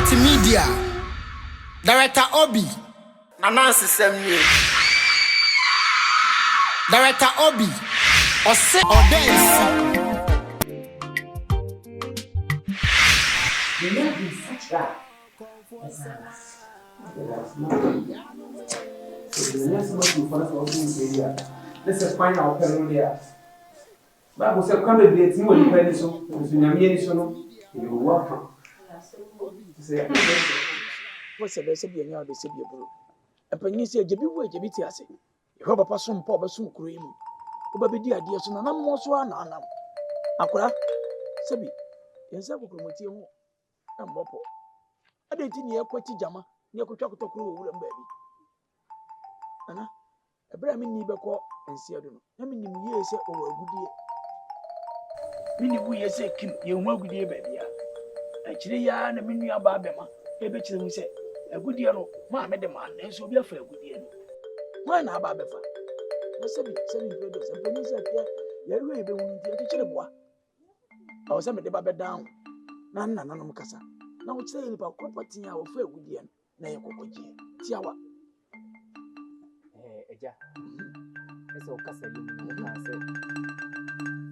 Multimedia. Director Obi. Anansi Semni. Director Obi. Ose Odensi. You know he's such that. So the next month you find out in area. Let's find our pen there. Bible said, come and be a team when you pay so. You welcome. What's the best of your yard? They say, and when you say, Jabby, wait, Jabby, I say, you have a person, Papa, some cream. Who be the idea, so none more swan. Aqua, Sabi, yes, I will come with you and Bopo. I didn't hear Quati Jama, near Kochako Crew, baby. Anna, a Brahmin Nibako and Seattle. How many years over a good year? Many good years, Kim, you won't be baby. Actually, ya and a mini ababema, a bitch, we say, a good year, ma, madam, and so be a fair good year. Why not, Babefa? Let's say, 7 brothers, and police at your way, be willing to teach them what. I was sent the Babba down. Nana, Mukasa. Now it's saying about property, our fair good year, Nayakoji, Tiawa. Eja, it's all Cassa, you can say.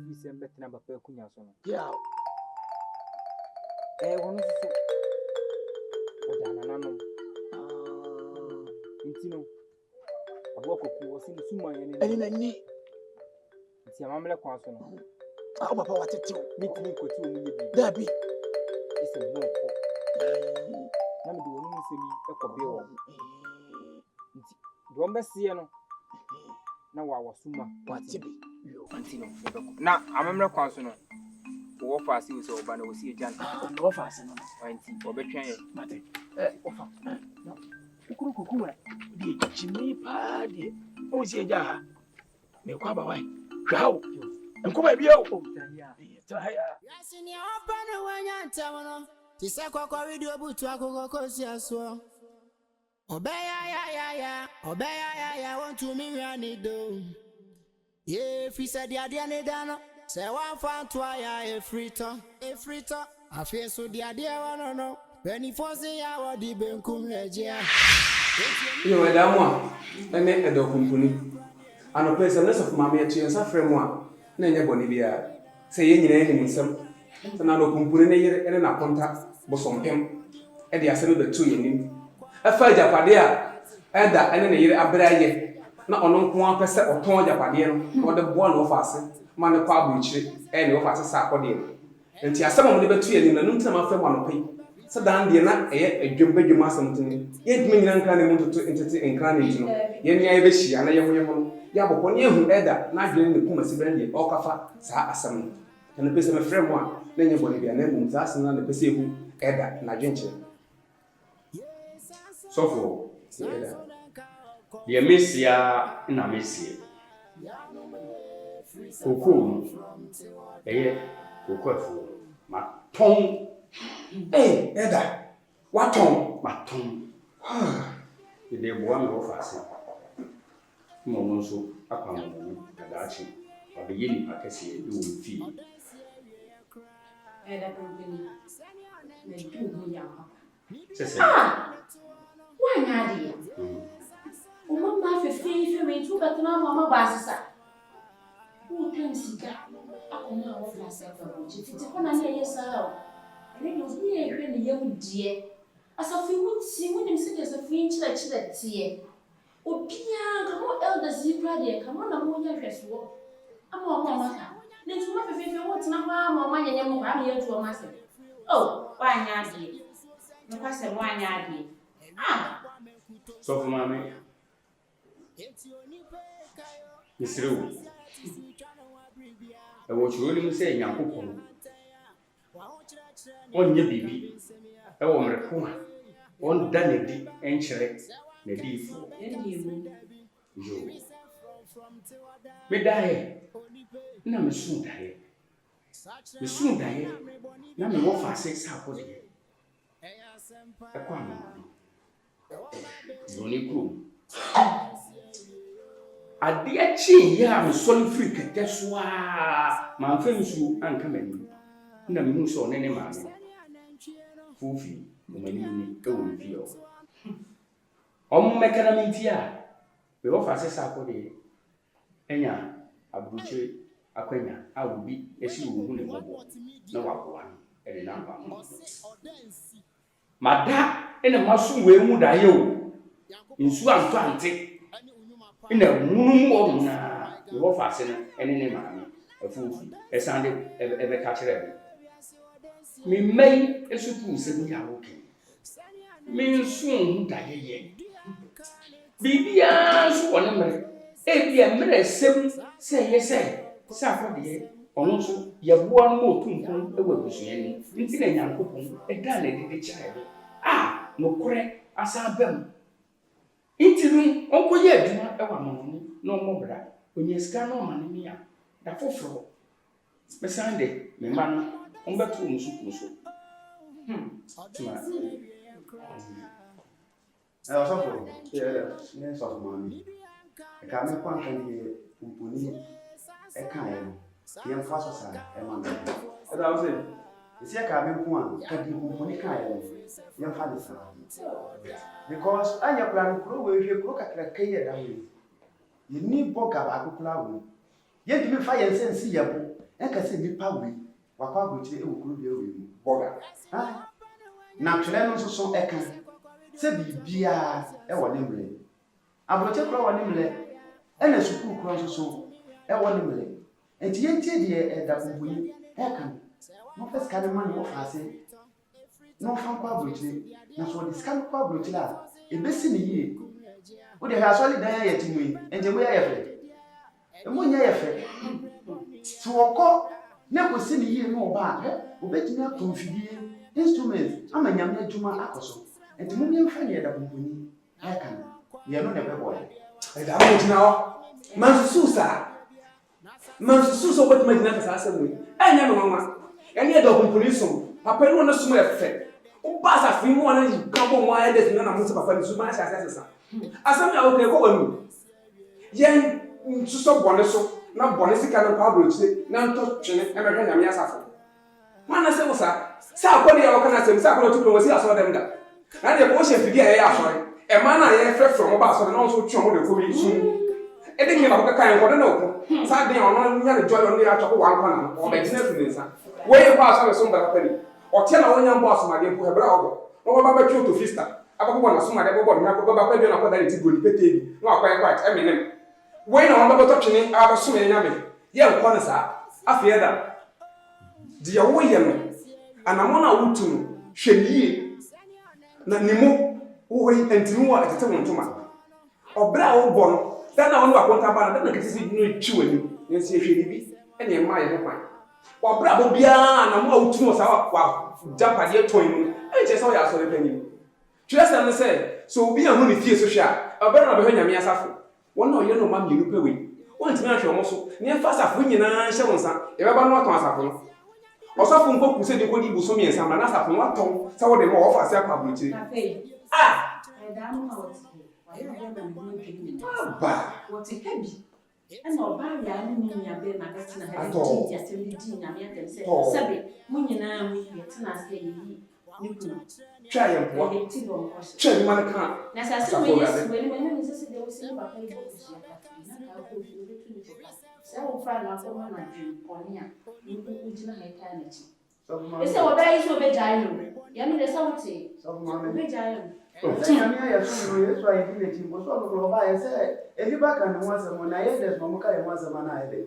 You send better number per Cunyason. Yeah. One so. Odanano. Intino. A walk of was in the Suma and in a knee. It's a mamma conson. How about what it do? Meeting for 2 million. There be. It's a no. Now the woman see me a copy. Don't be seeing. Now I was Suma. What's it be? You Antino. Now I remember conson. What fast you so bad, we see a jan. No fast, or betraying. Mate. Offer. No. Kuku, the chimney party. Oh, see a jar. Make up away. How? And come up, yo. Yes, in your open when you're telling them. This is what we do about to go cause yes. Obey, I want to me run it down. Yeah, if he said the idea, Dana. Say one fan to a fritter. I feel so the idea, I know. When he forces our deep and come here. You know, that one, I make a dog company. And a place a less of mammy and chance of framework. Nanya Bonivia. Say any name in some. Another company and a contact was on him. And the assembly the 2 in him. A fire Japadia. Add that and then a year a braille. Not on 1% or 2 Japadian or the one of us. Man, the public and of us a saccodian. And she has some of the between in the noon time after 1 pay. So down the night, a jumbo master, yet me and Cranny to entertain and Cranny. Yen Yavishi and a young woman. Yabo, one year who either not during the Puma Sibendi or Kafa, Sa Assam. And the person of frame one, then your body be a name, Zassan and the Pacific, Edda, Nagenture. So for the Amicia in Amicia. Cocoon, Cocoa, my tongue. Hey, Edda, what tongue? My tongue. The day one of us. Monoso, upon Gadachi, or the Yeni Pacassi, you will feed. Why not? Mamma, 15 minutes, but no mamma basses. Who can see that? I come out of myself which it's upon a year, sir. And it was near when the young dear. As if you would see when you sit as a free church that tea. Oh, Pia, come on, elder Zebra, come on, I'm going to walk. I'm on mamma. Then to have if you want to know how my young man here to a master. Oh, why not? No question, why not? Ah, So for mammy, Miss Rue, I was really saying, young people. On your baby, a woman, one done a deep ancient, the deep. You may die. No, me soon die. Me soon die. Now me walk for 6 hours. A quam. Donny Crew. A dear chin, yeah, I'm solid free. Guess why my friends who aren't coming. No, me so any man. Fufi, Omani ni e wo vie o mmekana mintia we wo fa sesa akode enya aburuche akwanya awubi esi wo hu ne bobo na waboa no e na ba mada ene maso we mu da ye o nsu anto ante ina munum o na we wo fa se no ene ne maame afufu esande ebe ka kire mi mai esupu se bi ya woke mi nsu hu da ye bibia so woni mere ebia mere sem se ye se afode ono so ye boa no otunkun e wabusuye ni nti na nyankopon e da na de kire no kore asa bam nti no onko ye aduma e wa mono no mo bra onye sika no ma ne mia da foforo me sande me ma no on beto nsu so tuma Osofo, ne so mami. E ka me kwa kan ye umpuni e kan ye no. Ye mfa so sa e ma me. E da o se. Isi ka me kwa ka di umpuni kan ye no. Ye mfa de sa. Because anya plan kuro we hwe kuro kakra kai ye da we. Ye ni boga ba akukula wo. Ye di me fa ye sensi ye bo. E ka se ni pa we. Wa kwa go chire e wo kuro bi e we mu. Boga. Ha? Na tule no so so e kan. Se bibia e wone mle abroche kro wone mle e na suku kro so e wone mle enti yentie de e da bubuyi e kan no fes kan man wo fase no fa kwa abroche na so de scan kwa abroche la e besi ni yie wo de ha so le dan ya timui enti wo ya yefe e mo nya yefe so woko ne ko si ni yie no ba obetimi akonfidie instruments amanyam adwuma akoso enti mo mi mfa ne da bumbuni aka ye no ne bebo e da mo jina o mansusa obot ma jina fa asem we enya me mama enya da bumbuni so papa no sum efe o ba sa fi mo na yi ka bo mo aye de na mo se papa ni sum asa asem ya o ke ko wanu yen nsuso bone so na bone sika no pa broche na nto twene e me hwa nyame asafo mana se wo sa akodi ya wo kana sem sa akodi to ko si aso dem da na de ko she fidi e asori e ma na ye fe from ba asori na so twa mo de ko bi su e de ke na ko kan ko de na ko sa de ono nya de joy on ya choko wan kana o be jina fi nsa we ye ko asori so mba pa ni o tie na wonya mbo asoma de ko hebra ogo no ba ba twa to fista abako na soma de bobo na ko ba kwa bi na ko da ti goli pete bi no akwa kwa e menem we na on ba to twene aba so me nya me ye ko na sa afie da dia wo ye no anamona wutu hwenie na nimo wo yi entinu wa atete wontoma obra wo bo no da na won wa konta ba na da na kitisi no twi wani nsi ehwe bi ene ma ye ho kwan obra bo bia na mo wutu sa wa japade ton mu e je so ya so le pani twesa ne se so obi ahu ne fie so hwa obra na be nyame asafo won na oye no ma mienu pe we won timi ahwe mo so ne fa asafo nyina hye wonsa e be ba no aton asafo no osofo nko kuse de ko di bu so mi ensa ma na asafo no aton sa wo de mo ofa se akwa buchi da mo woti wa ya ba mo ni ba woti hebi and no ba ya ni nya be na ka tina ha di ya se di nya me ya se sabe mo nyina mo yi tina se yi ni ku try em po try man kan na sa se we yes we ni se se de wo se ba ka ibo ku ya ka na ka ko fi de tu ni ko se wo fra na ko na dwi oni a ni ku tina ha ka na chi ese wo ba yi so be jai no ya mi de sa wote be jai no Nyame ya so Yesu ayi bi leti bo so no ba ye se eliba kan no wase mo na ye des mo ka ye wase ma na ye de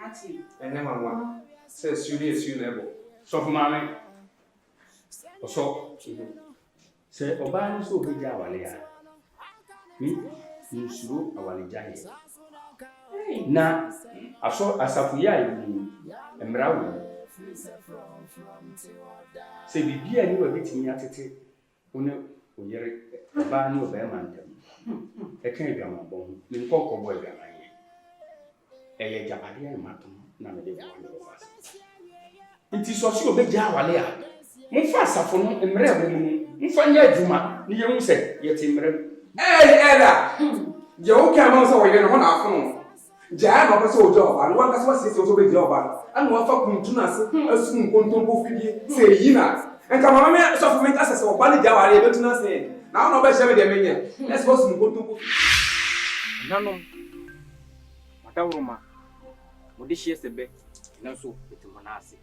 ati ene mama se suri lebo so for mama so se oba ni so be ja wale ya nsuro awale jaye na aso asafu ya yi emra wo se bibia ni wa bitimi atete one oyere ba ni oba ma ndem e kan bia ma bon ni nkoko bo bia ma ye eye japade ya ma to na me de bo no fast nti so si obeja wale a mo fa asafo no emre bo mu mo fa nya adwuma ni ye hu se ye ti emre ela je o ka ma so wo ye no ho na afo no ja ma ko so ojo ba no wa ka so se so be je oba anu wa fa kuntu na se asu nkonton ko fidie se yi na And come on, me so for me as a quality jawari e betuna say. Now no be share me menye. Let's go to Mukutu. Nano. Matawroma. Modi hie sebe. Nanso betimona ase.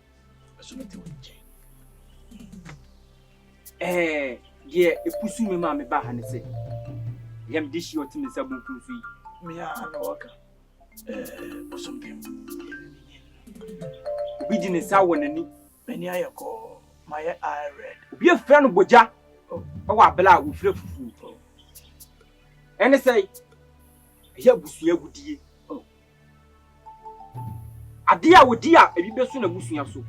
So meti wonje. Ye epusu me ma me ba ha ne se. Yam dishi otimi sabun kunsu yi. Me ya na waka. Osompem. Obi di ne sa wonani. Mani ayako. My eye red. Obi e fra no boja. Wa bela wo fra fufu. Ene say ya busu ya gudie. Ade a wodi a ebi besu na busu ya so.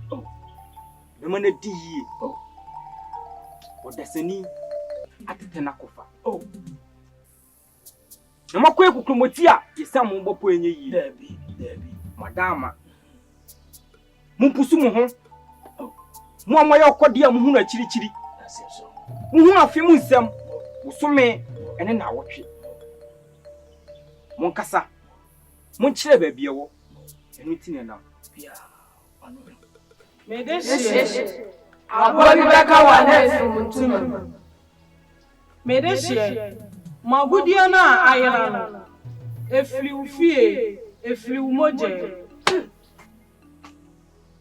Me ma na di yi. Odasani atete na kofa. Na makwa ekukromoti a yesa mo bopo enye yi. Debi. Madama. Mumpusu mo ho. Mo amoya okode a mo hu na chirichiri. Aseso. Mo hu afi mu nsem. Usome ene na awotwe. Mon kasa. Mon kire ba bia wo. Enu tine na. Bia. Me deshi. Abodi beka wa nesu mutuma. Me deshi. Magudia na ayira no. Efli ufie, efli umoje.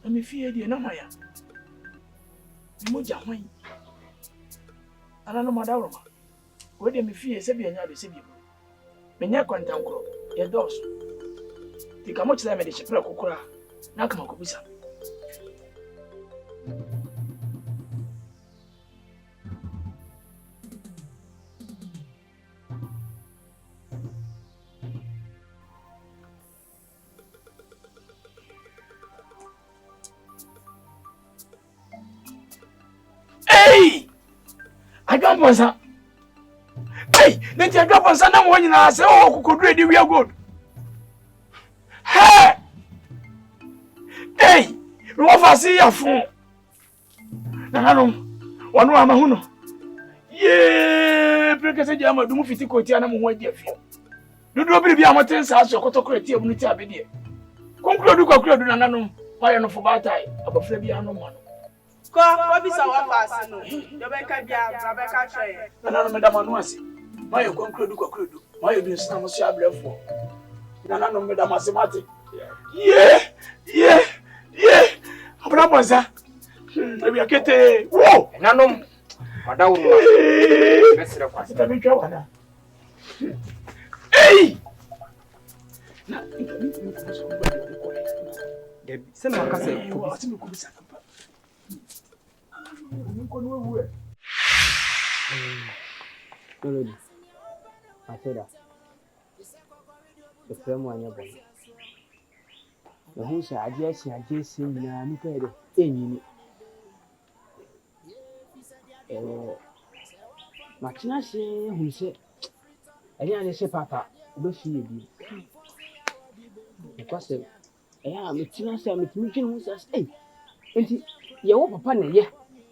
Me fie die na maya. Moja hwan. Ana no madawroma. We de me fie se bia nya de se bia. Me nya kwantankro. Ye dos. Ti kamo chira me de chepra kokora. Na kama kubisa. Hey! I don't want some. Hey! Let you drop on some one and I say, oh, could ready we are good. Hey! Hey! Rofa see your phone. Nanano, one wa mahuno. Ye, prekese jama dumu fiti koti ana mu waje fi. Dudu obi bi amaten sa so kotokoro ti abunu ti abedie. Konkuro du nanano, why no for batai, abofra bi ano mo. Ko bisa wa fasi no. Yo be ka bia, bra ka hwe. Nanano medam anu ase. Why you konkuro du. Why you do snam so ablefo. Nanano medam ase mate. Yeah. Abra bonza. Ebi akete. Wo! Nanom. Madawroma. Besira kwasi. Tabi twa wana. Hey! Na, Debi, se no kasa wa ti ko bisa papa. Nko no wu. Melody. Ateda. The frame one your boy. The who say aje si na ni pe de enyi ni. Machina se hu se eri ane se papa obe fi ebi. Because machina se metimi twin hu se enti ye wo papa na ye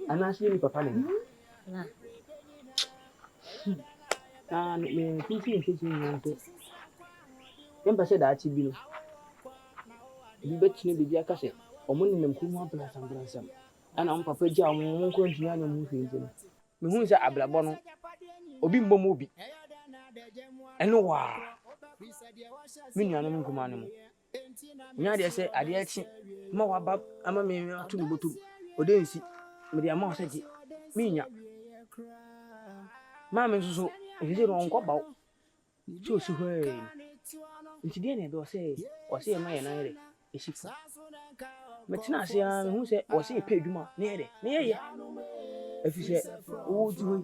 anase ni papa na ye. Me thinking nto. Yamba se da ati bi no. Bi betine bi aka se omo ni nam kumu ablansam. Ana on papa ji amon nko ntua na mu hwe nti. Me hu se ablabo no obi mbom obi. Eno wa. Me nuanu nkuma no mu. Nya de se ade achi ma wa ba ama me atu no botu. Odensi me de ama o seji. Me nya. Ma me nso Eje no nko bawo. Ti o si hwe. Nti de na do se o se ma ye na yere. Esifu. Metina ase a me hu se o se pe adwuma na yere. Na ye. Efi se o ti ho.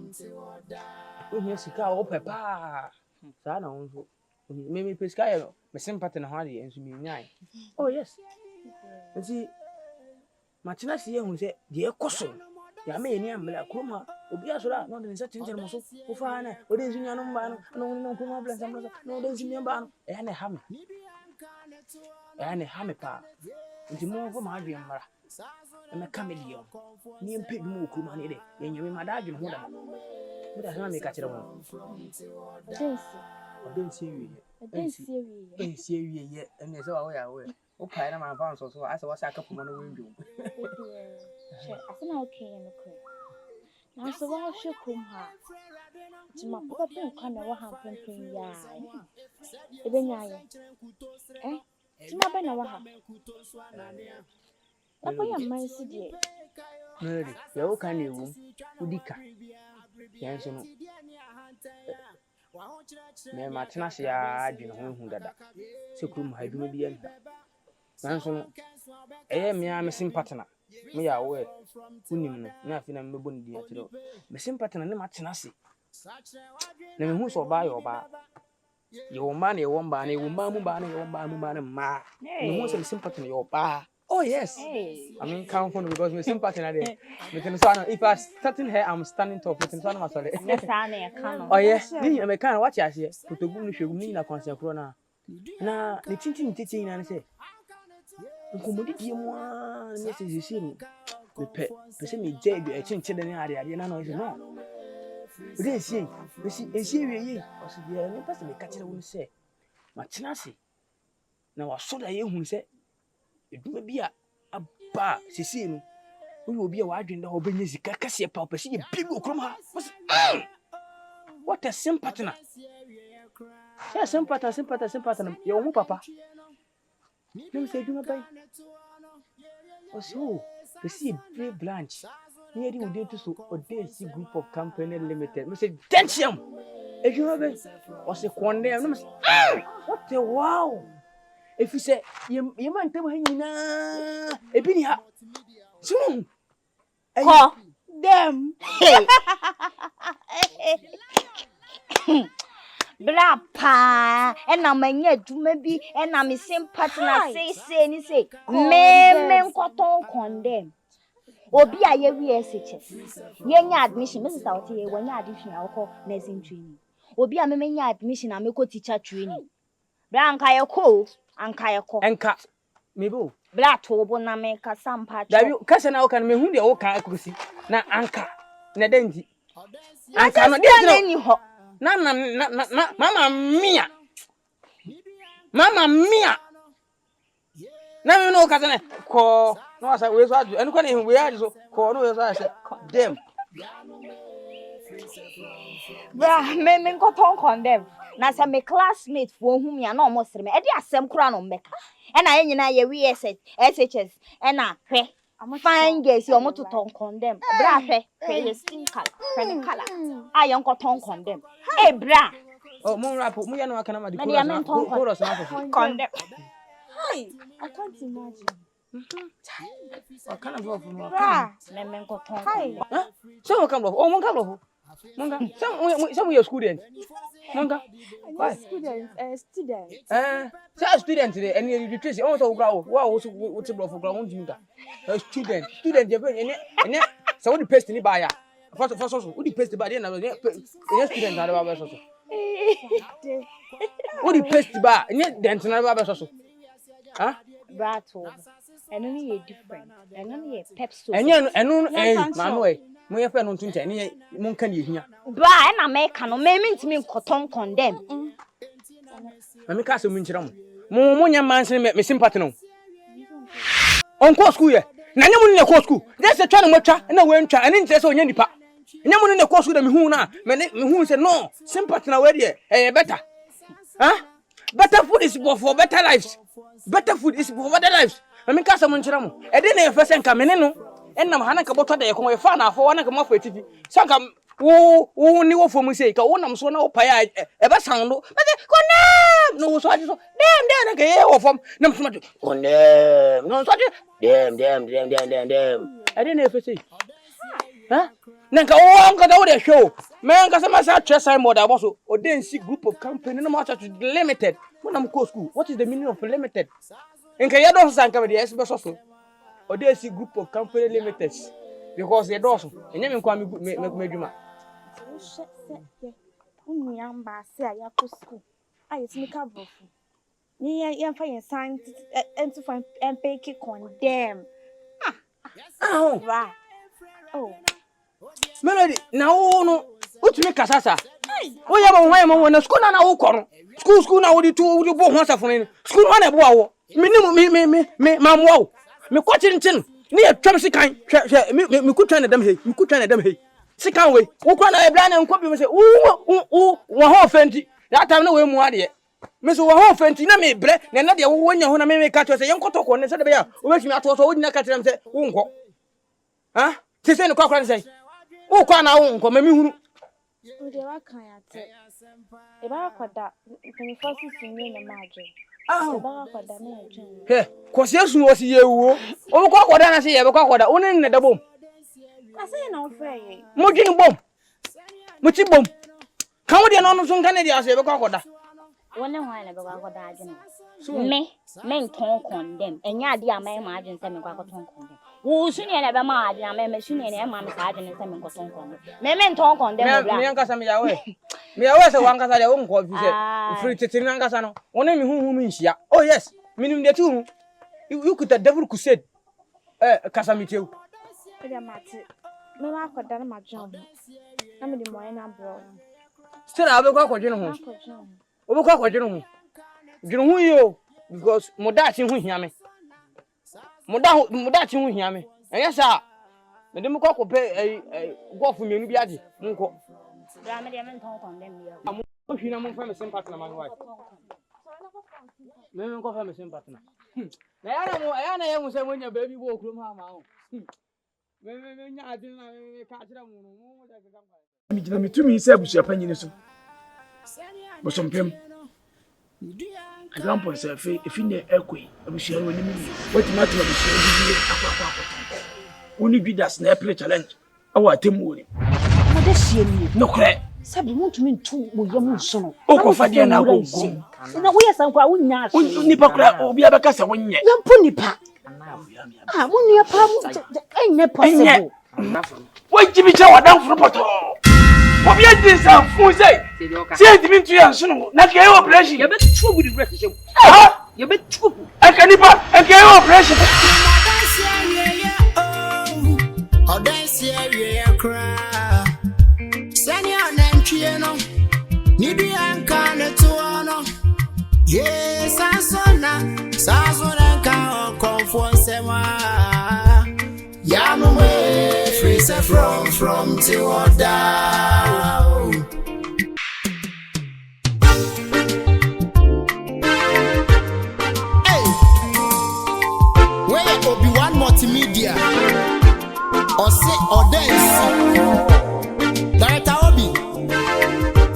O nya sika o pepa. Sa na wonso. Me pesika ye no. Me sympathy na ho ade enso me nyai. Oh yes. Nti matina ase ye hu se de ekoso. Ya me ni amla kroma obi asora no de nsa tinchen mo so wo fa na o de nsunya no mba no kroma bla nsam no de nsunya mba no e na ha me pa nti mo ko ma adwe mmara e me kamelion ni empe bi mo kroma ne de ye nyame ma da adwe ho da mo da na me ka kire mo Odensi ewie ye ene se wa wo ya wo o pa na ma fa nso so ase wo sa akapo mo no wendu asena okay no kre na so wa hwe krom ha tima papa pe nka na wa ha pempen ya ebenya ye tima ba na wa ha apa ya man si de Mary ya wo kan ewu udika yan so no me ma tena se ya adwene ho dada se krom ha adwuma bi yan nan so no me a me sympathy na me ya wo unim no na afi na me bɔ ne di atiro me sympathy na ne ma tena se na me hu so ba yo ba yo ma na yo mba na yo ma mu ba na yo mba mu ba na ma me hu so me sympathy na yo ba. Oh yes. I mean count for because me sympathy na there. Me can so if I starting here I'm standing top. Me can so na sorry. yes na ya kan. Oh yes. Ni me kan what ya say. Kutogum no hwegum ni na kwanse kro na. Na ne tintin tete na say. Nkomodi die mu a me say sisi no. Me pe se me je bi e chinche de ni ade na no say no. Ode sie. Me si ensie wie yi. O se dia me pese me ka kire wo say. Ma tena se. Na wa so da ye hu say. Eduma bia aba sisi no. Wo obi a wa adwenda ho benye sika kase pa opese ye bibi okrom ha. What a sympathy na. Yeah, sympathy. Ye wo papa. Nem say eduma bai. Also, the see brave branch. Near the Ude to so Odense Group of Company Limited. Me say Densium. Eduma bai. O say condemn. Nem say what a wow. If you say you man tell me na e bi ni ha so Call them. Bra pa na manya adwuma bi na me sympathy na say ni say me nkoton condemn obi a ye wi SHS ye nya admission me sister wote ye wanya admission a woko nursing training obi a me nya admission a me ko teacher training bra anka ye ko enka mebo bra to bo na me ka sampa cho dabi kasa na woka na me hu de woka akusi na anka na danji anka no de ni ho na mama mia na me no kasa na ko no asa we so adu enu kwa na we adu so ko no we so asa dem bra me ko ton condemn na say me classmate for hu me na o mo sere me e de asem kura no mbeka e na ye nyina ye wi SHS e na hwe fine girls yo mo to ton condemn bra hwe ye skin color ayon ko ton condemn e bra oh mo rap mo ya no aka na ma di ko condemn Hi, I can't imagine. What kind of love no bra me ko ton Hi. so come love oh mo come love some your student Monga Why? Student. say student today and you trace also grow wow what's bro for ground you that student you and so what the paste ni buy first so what the paste buy na student na ba so what the paste buy and dent na ba so huh brato eno ni ye different eno ni ye pep so eno manu mo ye fe no tunche ni mo nka ni ehia bra na me ka no me ntimi nkoton condemn me ka se mo nchira mo nya manse me sympathy no on ko school ye na nya mo ne ko school just twa na mo twa na we ntwa ani nte se onya nipa nya mo ne ko school da me hu na me hu se no sympathy na we de better huh better food is for better lives better food is for better lives me ka se mo nchira mo e de na ye fese nka me ne no enam hana ka botwa da ye ko ye fa na afo wana ka mafa tifi sanka wo ni wo fomu sei ka wo nam so na wo paya e ba san do konem no so adi so dem na ka ye wo fom nam so ma konem no so adi dem ade na efe sei ha nanka wo anka da wo de show men ka sama sa tre sign board aboso Odense Group of Company no ma cha to limited mo nam ko school what is the meaning of limited enka ye do so sanka be de so so Odense Group of Company Limited because they do so enye me kwa me dwuma Unyamba se ya ko school ayi simi ka brofu ni ye fa yen sign ento fa empeke condemn bra oh Melody na wo no utumi kasasa wo ya ba hwan mo na school na wo kɔ no school na wo di to wo di bo ho asafo ni school na bo awo me mamwo me ko chinchin Ni a twam sikan me kutwa na dam he me kutwa na dam he sikan we wo kwa na ebra na nkobi me se wo ho fenti that time na we mu ade me so wo ho fenti na me bre na de wo nya ho na me ka to se yenkotoko ne se de be ya wo betumi ato so wo nyina ka tira me se wo nko ha se se ne kwa ne se wo kwa na wo nko me hunu o de wa kan ya te e ba kwada kan fosi sinye na maje e ba kwada na edwin he kwose asu wo si yewo wo kwa kwada na se ye be kwa kwada wo ne da bom ase na ofre ye mo dwin bom mo ti bom kan wo de no no so nka ne de ase be kwa kwada wona ho na be kwa kwada agene me nton condemn enya ade amai ma agene se me kwa ton condemn wo suni na be ma agene amai me suni na e ma me sa agene se me kwa ton condemn me nton condemn bra me yanka sa me yawe se wanka sa de wo nko fi se free tete me yanka sa no wona me hu mi nhia oh yes minimum de tu you could the devil could say kasamiteu ida mate me ma kwada na ma jam na me de mo na bro still abe kwa kwadwene ho obo kwa kwadwene ho dwene ho yo because modachi ho hia me modachi ho hia me enya sa me de mo kwa kope golf mienu bi age nko bra me de me nton condemn ya mo hwina mo fa me same partner man wife me nko fa me same partner na ya na ye mo se mo nya baby bo okrom ha ma ho me nya ade na me ka kira mo mo da ga kwa mi jina mitumi se abusua panyine so bo sompem example say if in the ekwe abusua woni mi what matter abusua bi akwa woni bi das na play challenge awa atemu woni mo de hie mi no kre sabi mo ntumi ntu mo yam nso no o ko fa de na go na wo yesa nkwa wo nya aso nipa kra obi abeka se wonye yampo nipa mo nua pa mo enye possible wo jibi cha wadan furu poto obi adi sa fun say say dimi ntu ya nso no na ke operation ye betu ogu di breast shem ha ye betu ogu aka nipa ke operation Odansi awie akra sani anantwie no nibi anka ne to no yes asona ka komfo sema yamu me free say from till down hey where Obi-Wan multimedia or say or dance director Obi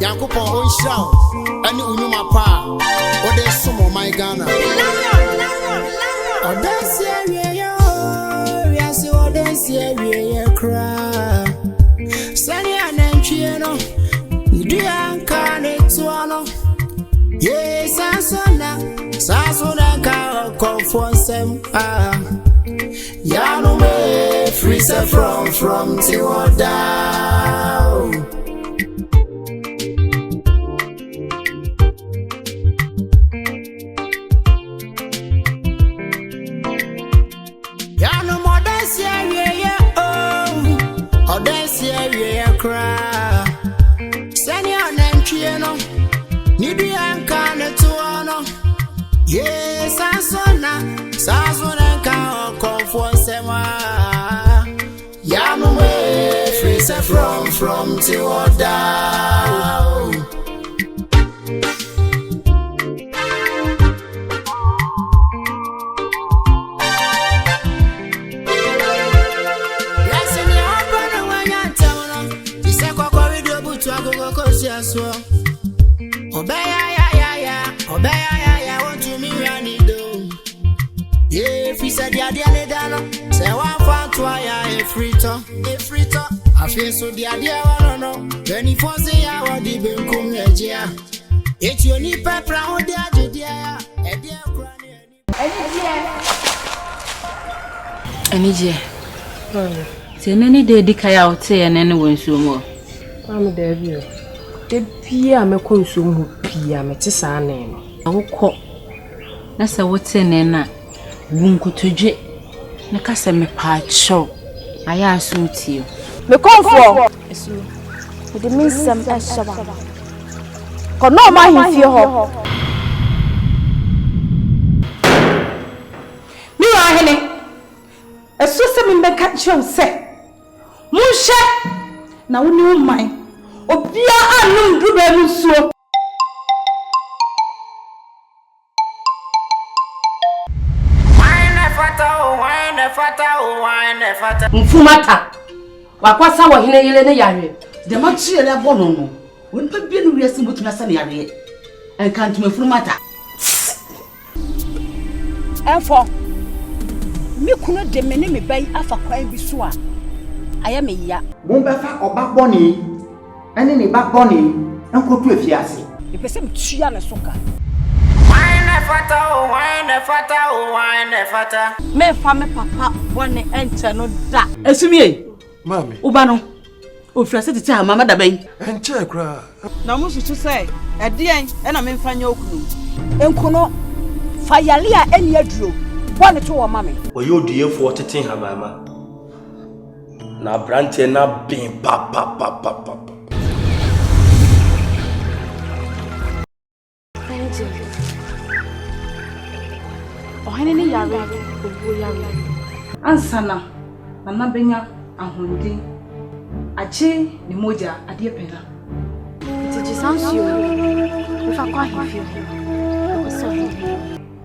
Yankopon Onshao ani unuma pa o de sumo my Ghana o dance area yo ya say o dance area cry sani anantwie no ndi anka ne to no yes sasona ka confonsem ya no me free say from till down ya no more dance area oh dance area cry sani anantwie no nibi anka ne to no yes sasona ka confonsem ya no me free say from till down Obeya want to me rani do yeah if he said ya dia dano say one fan to ya e frito I feel so dia no 24 say ya wa di benkum ejia eti oni pepra ho dia dia ya e dia kura ani je se nani de dikaya o te ya nani wonsu mo am de bio de pia me konsu mu pia me te sa na no awokọ na se wote ne na bunkutuje na kasa me pa cho aya aso tie me konfo esu de minsam ashaba ko no ma hifie ho mi wa hene esu kyerɛw sɛ monhyɛ na wo ne wo man obia anom duba mu nsuo mfumata wakwasa wo hene yele ne yare de ma kyerɛ abɔ no no wo nipa bia no wiase mutumi asa ne yare enka ntuma furumata ɛfɔ me kunu de me ne me bai afa kwan bi so a ayɛ me ya mo bɛfa ɔba bɔne ɛne ne ba bɔne nkotu afiase epɛsɛ mtua ne so ka me fa me papa bɔne ɛnkyɛ no da esumie mami uba no ofiase tete ha mama da bɛn ɛnkyɛ kra na mo susu sɛ ɛdeɛn ɛna me mfa nyɛ okunu enkuno fa yale a ɛni aduro bɔne to wɔ mame ɔyɛ odiyefo tete ha mama na brante na bin pa ɔhene ne yare obuo yare ansana na benya ahonde agye ne moja adeɛ pɛna Tiji sansio ufa kwa hifio so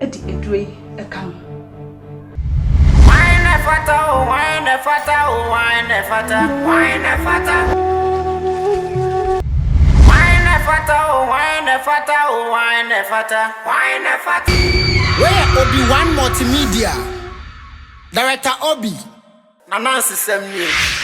edi edue ɛka no wine fata. Where Obi One Multimedia Director Obi Nancy Samuel.